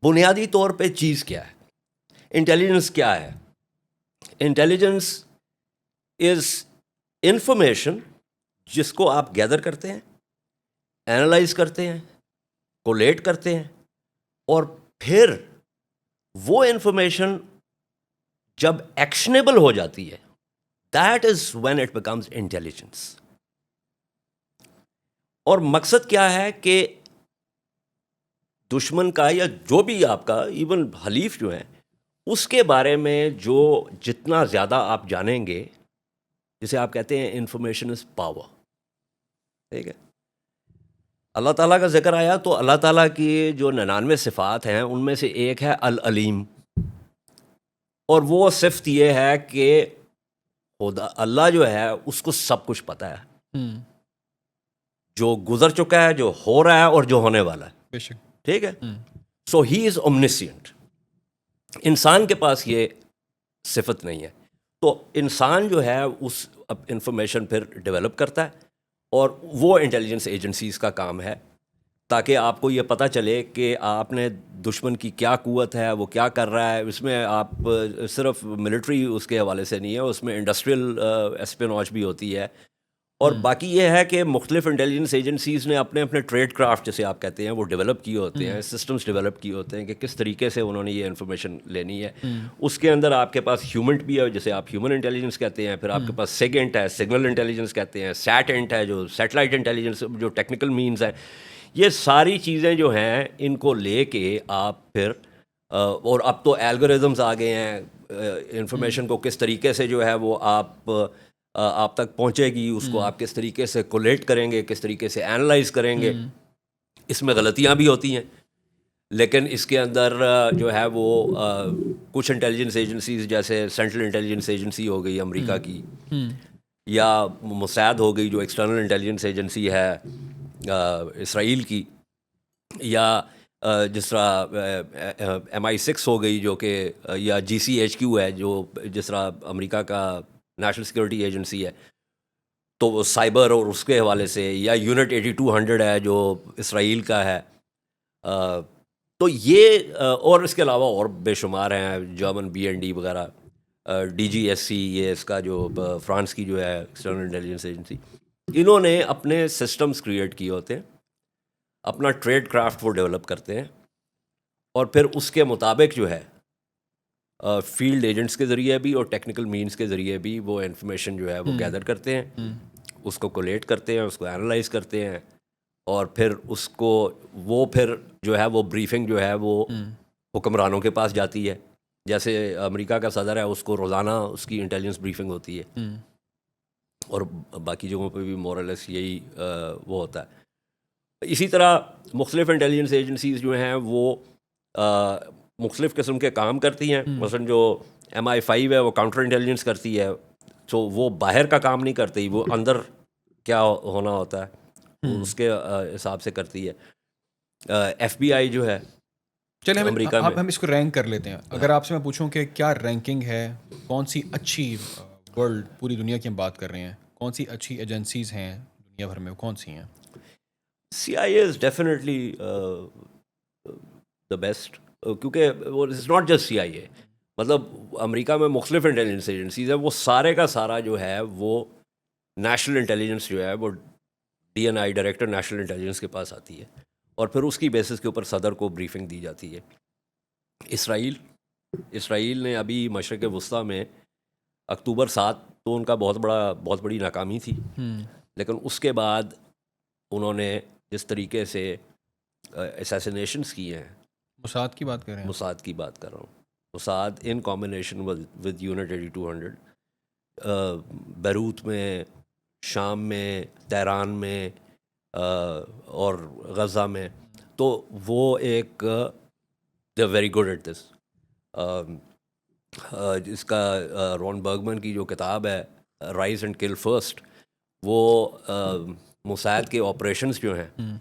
بنیادی طور پہ چیز کیا ہے, انٹیلیجنس کیا ہے. انٹیلیجنس از انفارمیشن جس کو آپ گیدر کرتے ہیں, اینالائز کرتے ہیں, کولیٹ کرتے ہیں, اور پھر وہ انفارمیشن جب ایکشنیبل ہو جاتی ہے, that is when it becomes intelligence. اور مقصد کیا ہے کہ دشمن کا یا جو بھی آپ کا ایون حلیف جو ہے اس کے بارے میں جو جتنا زیادہ آپ جانیں گے, جسے آپ کہتے ہیں انفارمیشن از پاور. ٹھیک ہے, اللہ تعالیٰ کا ذکر آیا تو اللہ تعالیٰ کی جو 99 صفات ہیں ان میں سے ایک ہے العلیم, اور وہ صفت یہ ہے کہ خدا اللہ جو ہے اس کو سب کچھ پتہ ہے, جو گزر چکا ہے, جو ہو رہا ہے, اور جو ہونے والا ہے. بے شک. ٹھیک ہے, سو ہی از اومنیسینٹ. انسان کے پاس یہ صفت نہیں ہے, تو انسان جو ہے اس انفارمیشن پھر ڈیولپ کرتا ہے, اور وہ انٹیلیجنس ایجنسیز کا کام ہے تاکہ آپ کو یہ پتہ چلے کہ آپ نے دشمن کی کیا قوت ہے, وہ کیا کر رہا ہے. اس میں آپ صرف ملٹری اس کے حوالے سے نہیں ہے, اس میں انڈسٹریل اسپیناج بھی ہوتی ہے, اور باقی یہ ہے کہ مختلف انٹیلیجنس ایجنسیز نے اپنے اپنے ٹریڈ کرافٹ جسے آپ کہتے ہیں وہ ڈیولپ کیے ہوتے ہیں, سسٹمز ڈیولپ کیے ہوتے ہیں کہ کس طریقے سے انہوں نے یہ انفارمیشن لینی ہے. اس کے اندر آپ کے پاس ہیومنٹ بھی ہے جسے آپ ہیومن انٹیلیجنس کہتے ہیں, پھر آپ کے پاس سیگنٹ ہے, سگنل انٹیلیجنس کہتے ہیں, سیٹ انٹ ہے جو سیٹلائٹ انٹیلیجنس جو ٹیکنیکل مینز ہیں. یہ ساری چیزیں جو ہیں ان کو لے کے آپ پھر اور اب تو الگوریزمز آ گئے ہیں, انفارمیشن کو کس طریقے سے جو ہے وہ آپ تک پہنچے گی, اس کو آپ کس طریقے سے کولیٹ کریں گے, کس طریقے سے اینالائز کریں گے. اس میں غلطیاں بھی ہوتی ہیں, لیکن اس کے اندر جو ہے وہ کچھ انٹیلیجنس ایجنسیز جیسے سینٹرل انٹیلیجنس ایجنسی ہو گئی امریکہ کی, یا موساد ہو گئی جو ایکسٹرنل انٹیلیجنس ایجنسی ہے اسرائیل کی, یا جس طرح MI6 ہو گئی جو کہ, یا GCHQ ہے جو جس طرح امریکہ کا نیشنل سیکورٹی ایجنسی ہے, تو وہ سائبر اور اس کے حوالے سے, یا یونٹ 8200 ہے جو اسرائیل کا ہے. تو یہ اور اس کے علاوہ اور بے شمار ہیں, جرمن BND وغیرہ, DGSC یہ اس کا جو فرانس کی جو ہے ایکسٹرنل انٹیلیجنس ایجنسی, انہوں نے اپنے سسٹمز کریٹ کیے ہوتے ہیں, اپنا ٹریڈ کرافٹ وہ ڈیولپ کرتے ہیں, اور پھر اس کے مطابق جو ہے فیلڈ ایجنٹس کے ذریعے بھی اور ٹیکنیکل مینز کے ذریعے بھی وہ انفارمیشن جو ہے وہ گیدر کرتے ہیں, اس کو کولیٹ کرتے ہیں, اس کو اینالائز کرتے ہیں, اور پھر اس کو وہ پھر جو ہے وہ بریفنگ جو ہے وہ حکمرانوں کے پاس جاتی ہے. جیسے امریکہ کا صدر ہے اس کو روزانہ اس کی انٹیلیجنس بریفنگ ہوتی ہے, اور باقی جگہوں پہ بھی مورلیس یہی وہ ہوتا ہے. اسی طرح مختلف انٹیلیجنس ایجنسیز جو ہیں وہ مختلف قسم کے کام کرتی ہیں. مثلا جو MI5 ہے وہ کاؤنٹر انٹیلیجنس کرتی ہے, تو وہ باہر کا کام نہیں کرتی, وہ اندر کیا ہونا ہوتا ہے اس کے حساب سے کرتی ہے. FBI جو ہے چلیں امریکہ میں, ہم اس کو رینک کر لیتے ہیں. اگر آپ سے میں پوچھوں کہ کیا رینکنگ ہے, کون سی اچھی ورلڈ پوری دنیا کی ہم بات کر رہے ہیں, کون سی اچھی ایجنسیز ہیں دنیا بھر میں, کون سی ہیں؟ CIA is definitely the best, کیونکہ وہ اٹس ناٹ جسٹ CIA, مطلب امریکہ میں مختلف انٹیلیجنس ایجنسیز ہیں, وہ سارے کا سارا جو ہے وہ نیشنل انٹیلیجنس جو ہے وہ DNI ڈائریکٹر نیشنل انٹیلیجنس کے پاس آتی ہے, اور پھر اس کی بیسس کے اوپر صدر کو بریفنگ دی جاتی ہے. اسرائیل نے ابھی مشرق وسطیٰ میں اکتوبر 7 تو ان کا بہت بڑی ناکامی تھی, لیکن اس کے بعد انہوں نے جس طریقے سے اسیسینیشنس کیے ہیں. موساد کی بات کر رہے ہیں؟ موساد کی بات کر رہا ہوں. Mossad in combination with unit 8200 Beirut میں, شام میں, تہران میں اور غزہ میں, تو وہ ایک they very good at this. اس کا رون برگمن کی جو کتاب ہے رائز اینڈ کل فرسٹ, وہ موساد کے آپریشنز جو ہیں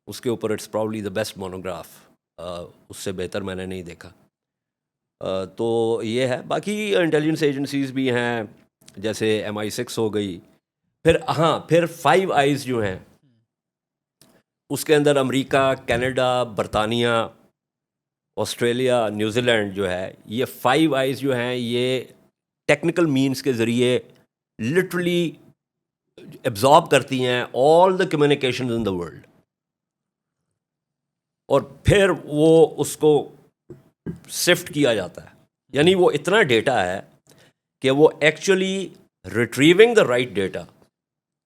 اس کے اوپر it's proudly the best monograph, اس سے بہتر میں نے نہیں دیکھا. تو یہ ہے. باقی انٹیلیجنس ایجنسیز بھی ہیں جیسے MI6 ہو گئی, پھر 5 آئیز جو ہیں اس کے اندر امریکہ, کینیڈا, برطانیہ, آسٹریلیا، نیوزی لینڈ جو ہے، یہ 5 آئیز جو ہیں یہ ٹیکنیکل مینس کے ذریعے لٹرلی ایبزارب کرتی ہیں آل دا کمیونیکیشنز ان دا ورلڈ، اور پھر وہ اس کو سفٹ کیا جاتا ہے. یعنی وہ اتنا ڈیٹا ہے کہ وہ actually retrieving the write data